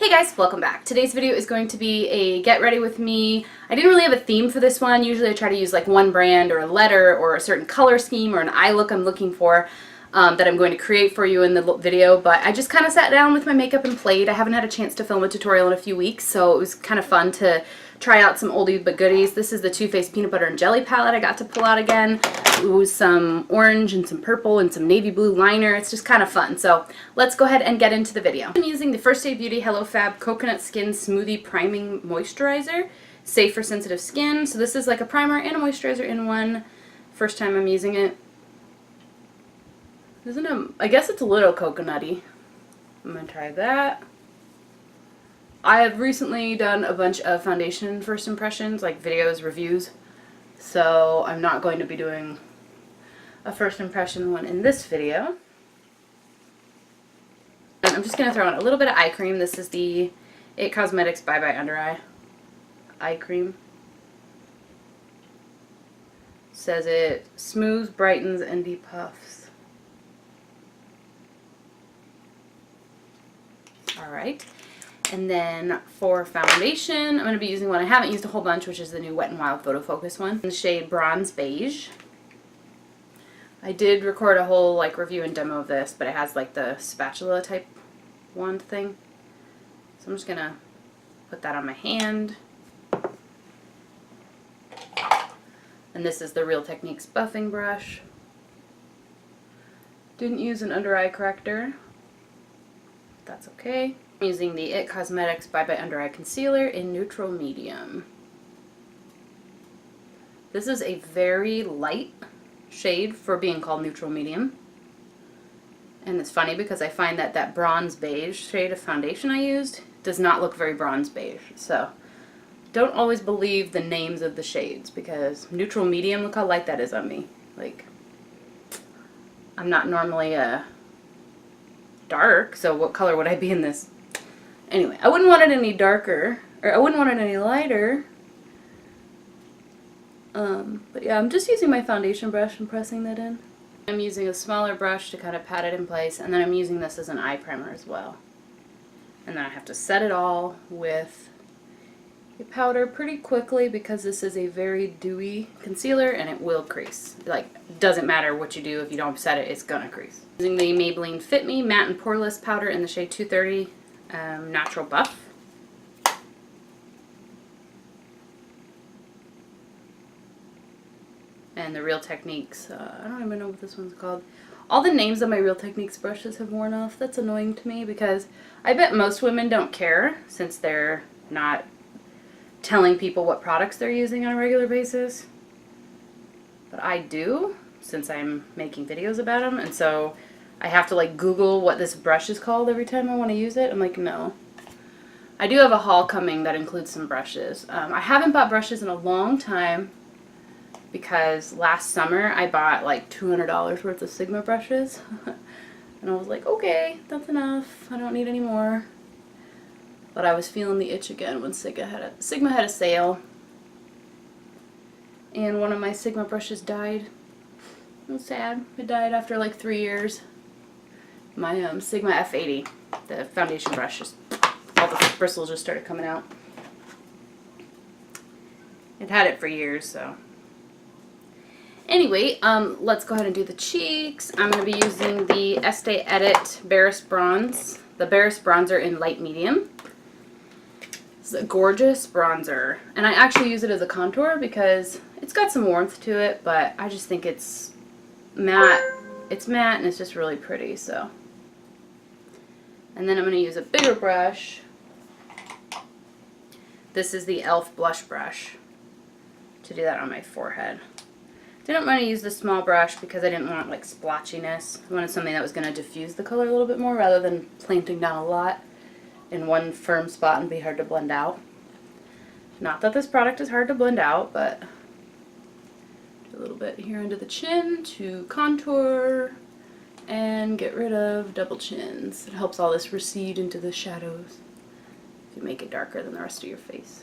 Hey guys, welcome back. Today's video is going to be a get ready with me. I didn't really have a theme for this one. Usually I try to use like one brand or a letter or a certain color scheme or an eye look I'm looking for that I'm going to create for you in the video, but I just kind of sat down with my makeup and played. I haven't had a chance to film a tutorial in a few weeks, so it was kind of fun to try out some oldie but goodies. This is the Too Faced Peanut Butter and Jelly palette I got to pull out again. Ooh, some orange and some purple and some navy blue liner. It's just kind of fun. So let's go ahead and get into the video. I'm using the First Aid Beauty Hello Fab Coconut Skin Smoothie Priming Moisturizer. Safe for sensitive skin. So this is like a primer and a moisturizer in one. First time I'm using it. I guess it's a little coconutty. I'm going to try that. I have recently done a bunch of foundation first impressions, like videos, reviews. So I'm not going to be doing a first impression one in this video. And I'm just going to throw in a little bit of eye cream. This is the IT Cosmetics Bye Bye Under Eye cream. Says it smooths, brightens, and depuffs. Alright. And then for foundation, I'm going to be using one I haven't used a whole bunch, which is the new Wet n Wild Photo Focus one. In the shade Bronze Beige. I did record a whole like review and demo of this, but it has like the spatula type wand thing. So I'm just going to put that on my hand. And this is the Real Techniques buffing brush. Didn't use an under eye corrector. That's okay. I'm using the IT Cosmetics Bye Bye Under Eye Concealer in Neutral Medium. This is a very light shade for being called Neutral Medium. And it's funny because I find that that Bronze Beige shade of foundation I used does not look very bronze beige. So don't always believe the names of the shades because Neutral Medium, look how light that is on me. Like, I'm not normally a dark, so what color would I be in this? Anyway, I wouldn't want it any darker, or I wouldn't want it any lighter. But yeah, I'm just using my foundation brush and pressing that in. I'm using a smaller brush to kind of pat it in place, and then I'm using this as an eye primer as well. And then I have to set it all with a powder pretty quickly because this is a very dewy concealer and it will crease. Like, doesn't matter what you do, if you don't set it, it's gonna crease. Using the Maybelline Fit Me Matte and Poreless powder in the shade 230 Natural Buff. And the Real Techniques, I don't even know what this one's called. All the names of my Real Techniques brushes have worn off. That's annoying to me because I bet most women don't care since they're not telling people what products they're using on a regular basis. But I do, since I'm making videos about them, and so I have to like Google what this brush is called every time I want to use it. I'm like, no. I do have a haul coming that includes some brushes. I haven't bought brushes in a long time because last summer I bought like $200 worth of Sigma brushes. And I was like, okay, that's enough. I don't need any more. But I was feeling the itch again when Sigma had a sale. And one of my Sigma brushes died. It was sad. It died after like 3 years. My Sigma F80, the foundation brush, just all the bristles just started coming out. It had it for years, so. Anyway, let's go ahead and do the cheeks. I'm going to be using the Estee Edit Barris Bronze, the Barris Bronzer in light medium. It's a gorgeous bronzer, and I actually use it as a contour because it's got some warmth to it, but I just think it's matte. It's matte and it's just really pretty, so. And then I'm going to use a bigger brush. This is the e.l.f. blush brush to do that on my forehead. Didn't want to use the small brush because I didn't want like splotchiness. I wanted something that was going to diffuse the color a little bit more rather than planting down a lot in one firm spot and be hard to blend out. Not that this product is hard to blend out, but a little bit here under the chin to contour and get rid of double chins. It helps all this recede into the shadows if you make it darker than the rest of your face.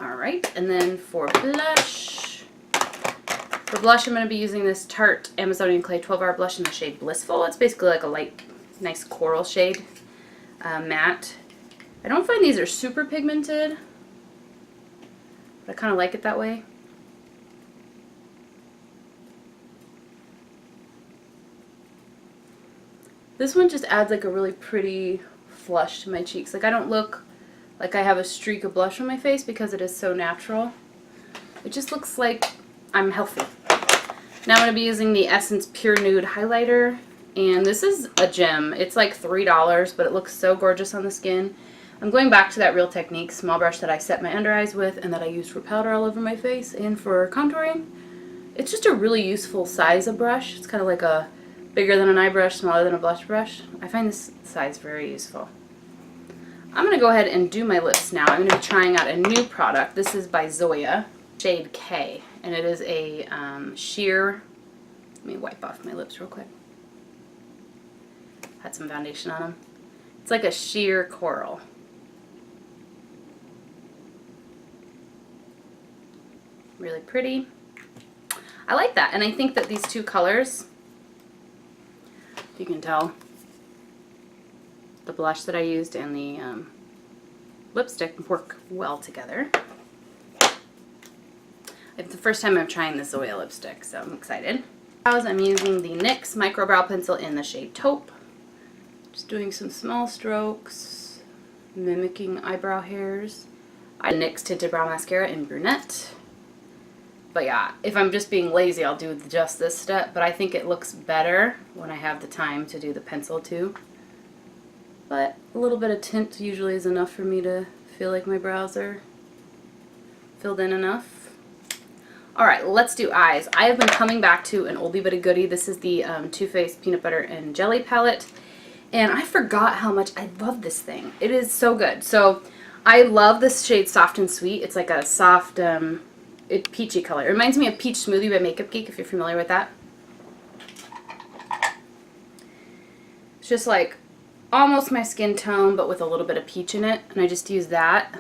Alright, and then for blush, For blush, I'm going to be using this Tarte Amazonian Clay 12-Hour Blush in the shade Blissful. It's basically like a light, nice coral shade, matte. I don't find these are super pigmented, but I kind of like it that way. This one just adds like a really pretty flush to my cheeks. Like I don't look like I have a streak of blush on my face because it is so natural. It just looks like I'm healthy. Now I'm going to be using the Essence Pure Nude Highlighter. And this is a gem. It's like $3, but it looks so gorgeous on the skin. I'm going back to that Real Techniques small brush that I set my under eyes with and that I use for powder all over my face and for contouring. It's just a really useful size of brush. It's kind of like a bigger than an eye brush, smaller than a blush brush. I find this size very useful. I'm going to go ahead and do my lips now. I'm going to be trying out a new product. This is by Zoya, shade K, and it is a sheer, let me wipe off my lips real quick. Had some foundation on them. It's like a sheer coral. Really pretty. I like that, and I think that these two colors, if you can tell, the blush that I used and the lipstick work well together. It's the first time I'm trying this Zoya lipstick, so I'm excited. I'm using the NYX Micro Brow Pencil in the shade Taupe. Just doing some small strokes, mimicking eyebrow hairs. I NYX Tinted Brow Mascara in Brunette. But yeah, if I'm just being lazy, I'll do just this step, but I think it looks better when I have the time to do the pencil too. But a little bit of tint usually is enough for me to feel like my brows are filled in enough. Alright, let's do eyes. I have been coming back to an oldie but a goodie. This is the Too Faced Peanut Butter and Jelly palette. And I forgot how much I love this thing. It is so good. So I love this shade Soft and Sweet. It's like a soft, peachy color. It reminds me of Peach Smoothie by Makeup Geek, if you're familiar with that. It's just like almost my skin tone, but with a little bit of peach in it. And I just use that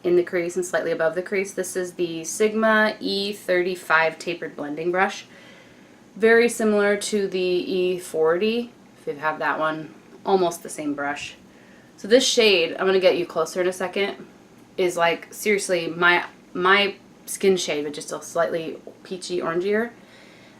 in the crease and slightly above the crease. This is the Sigma E35 Tapered Blending Brush. Very similar to the E40, if you have that one. Almost the same brush. So this shade, I'm going to get you closer in a second, is like seriously my skin shade, but just a slightly peachy orangier.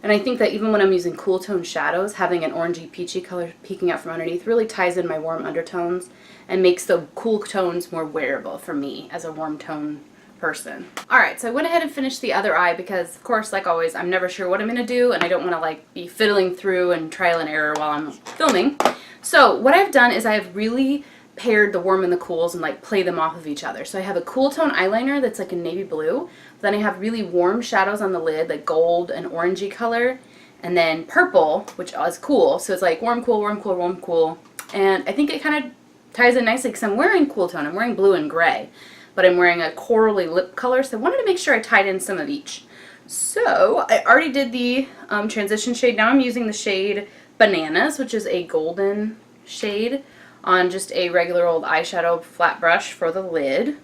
And I think that even when I'm using cool tone shadows, having an orangey peachy color peeking out from underneath really ties in my warm undertones and makes the cool tones more wearable for me as a warm tone person. Alright, so I went ahead and finished the other eye because, of course, like always, I'm never sure what I'm going to do and I don't want to like be fiddling through and trial and error while I'm filming. So what I've done is I've really paired the warm and the cools and like play them off of each other. So I have a cool tone eyeliner that's like a navy blue. Then I have really warm shadows on the lid, like gold and orangey color. And then purple, which is cool. So it's like warm, cool, warm, cool, warm, cool. And I think it kind of ties in nicely because I'm wearing cool tone. I'm wearing blue and gray. But I'm wearing a corally lip color. So I wanted to make sure I tied in some of each. So I already did the transition shade. Now I'm using the shade Bananas, which is a golden shade, on just a regular old eyeshadow flat brush for the lid.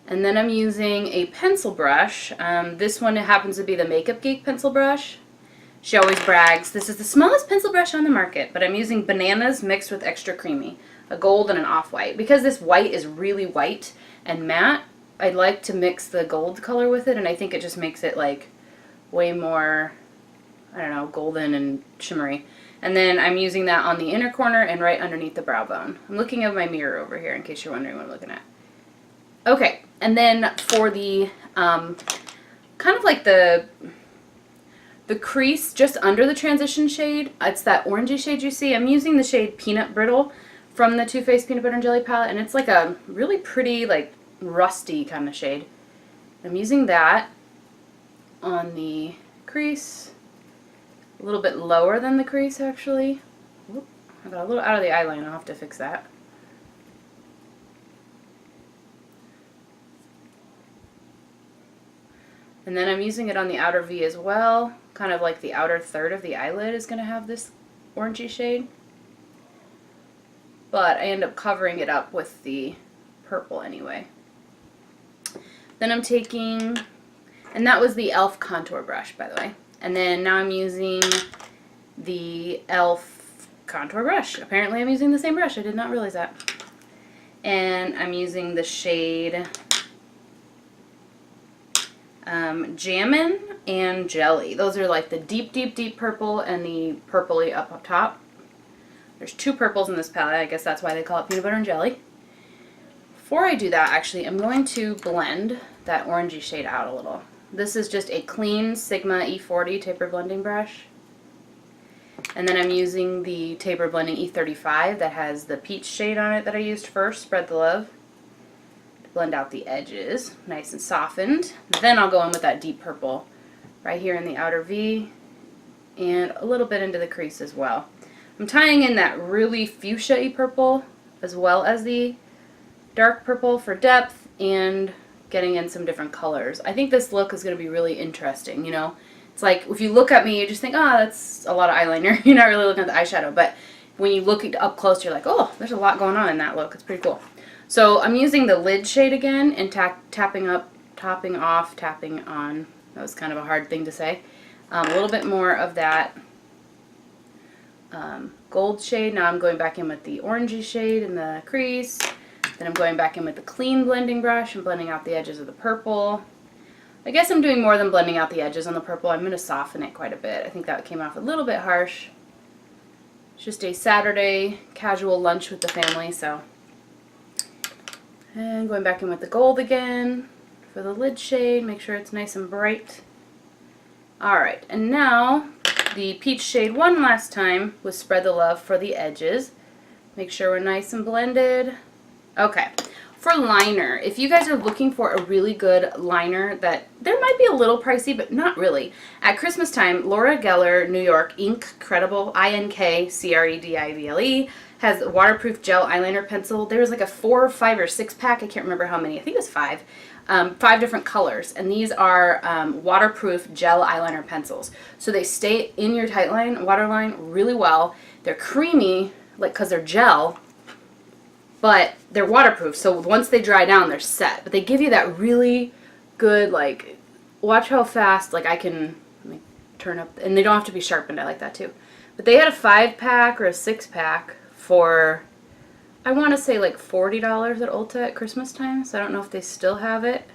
And then I'm using a pencil brush. This one happens to be the Makeup Geek pencil brush. She always brags, this is the smallest pencil brush on the market, but I'm using Bananas mixed with Extra Creamy, a gold and an off-white. Because this white is really white and matte, I'd like to mix the gold color with it, and I think it just makes it like way more, I don't know, golden and shimmery. And then I'm using that on the inner corner and right underneath the brow bone. I'm looking at my mirror over here in case you're wondering what I'm looking at. Okay, and then for the kind of like the crease just under the transition shade, it's that orangey shade you see. I'm using the shade Peanut Brittle from the Too Faced Peanut Butter and Jelly palette, and it's like a really pretty, like rusty kind of shade. I'm using that on the crease. A little bit lower than the crease, actually. Whoop, I got a little out of the eye line. I'll have to fix that. And then I'm using it on the outer V as well. Kind of like the outer third of the eyelid is going to have this orangey shade. But I end up covering it up with the purple anyway. Then I'm taking, and that was the e.l.f. contour brush, by the way. And then now I'm using the e.l.f. contour brush. Apparently I'm using the same brush. I did not realize that. And I'm using the shade Jammin' and Jelly. Those are like the deep, deep, deep purple and the purpley up top. There's two purples in this palette. I guess that's why they call it peanut butter and jelly. Before I do that, actually, I'm going to blend that orangey shade out a little. This is just a clean Sigma E40 taper blending brush. And then I'm using the taper blending E35 that has the peach shade on it that I used first, Spread the Love. To blend out the edges, nice and softened. Then I'll go in with that deep purple right here in the outer V and a little bit into the crease as well. I'm tying in that really fuchsia-y purple as well as the dark purple for depth and getting in some different colors. I think this look is going to be really interesting, you know. It's like if you look at me, you just think, oh, that's a lot of eyeliner. You're not really looking at the eyeshadow. But when you look up close, you're like, oh, there's a lot going on in that look. It's pretty cool. So I'm using the lid shade again and tapping up, topping off, tapping on. That was kind of a hard thing to say. A little bit more of that gold shade. Now I'm going back in with the orangey shade in the crease. Then I'm going back in with the clean blending brush and blending out the edges of the purple. I guess I'm doing more than blending out the edges on the purple. I'm going to soften it quite a bit. I think that came off a little bit harsh. It's just a Saturday casual lunch with the family, so. And going back in with the gold again for the lid shade. Make sure it's nice and bright. Alright, and now the peach shade one last time with Spread the Love for the edges. Make sure we're nice and blended. Okay, for liner, if you guys are looking for a really good liner that there might be a little pricey, but not really. At Christmas time, Laura Geller, New York, Incredible, I-N-K-C-R-E-D-I-B-L-E, has a waterproof gel eyeliner pencil. There's like a 4 or 5 or 6 pack, I can't remember how many, I think it was 5. 5 different colors, and these are waterproof gel eyeliner pencils. So they stay in your tightline, waterline really well. They're creamy, like because they're gel, but they're waterproof, so once they dry down, they're set. But they give you that really good, like, watch how fast, like I can, let me turn up, and they don't have to be sharpened, I like that too. But they had a 5-pack or a 6-pack for, I want to say like $40 at Ulta at Christmas time, so I don't know if they still have it.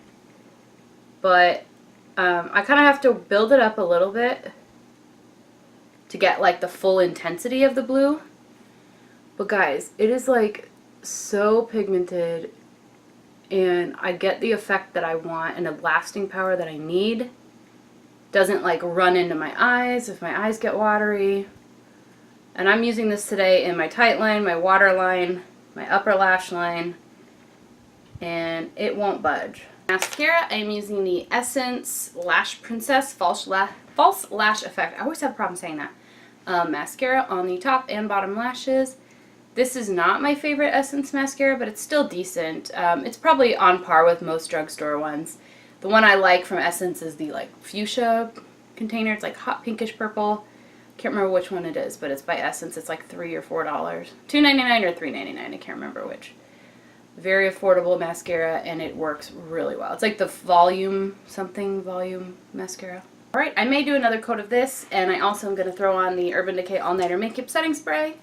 But I kind of have to build it up a little bit to get like the full intensity of the blue. But guys, it is like so pigmented, and I get the effect that I want and the lasting power that I need. Doesn't like run into my eyes if my eyes get watery. And I'm using this today in my tight line, my waterline, my upper lash line, and it won't budge. Mascara, I'm using the Essence Lash Princess False Lash Effect. I always have a problem saying that. Mascara on the top and bottom lashes. This is not my favorite Essence mascara, but it's still decent. It's probably on par with most drugstore ones. The one I like from Essence is the like fuchsia container. It's like hot pinkish purple. Can't remember which one it is, but it's by Essence. It's like $3 or $4. $2.99 or $3.99. I can't remember which. Very affordable mascara, and it works really well. It's like the volume mascara. Alright, I may do another coat of this, and I also am going to throw on the Urban Decay All Nighter Makeup Setting Spray.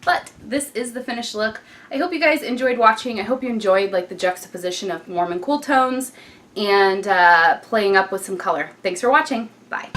But this is the finished look. I hope you guys enjoyed watching. I hope you enjoyed like the juxtaposition of warm and cool tones and playing up with some color. Thanks for watching. Bye.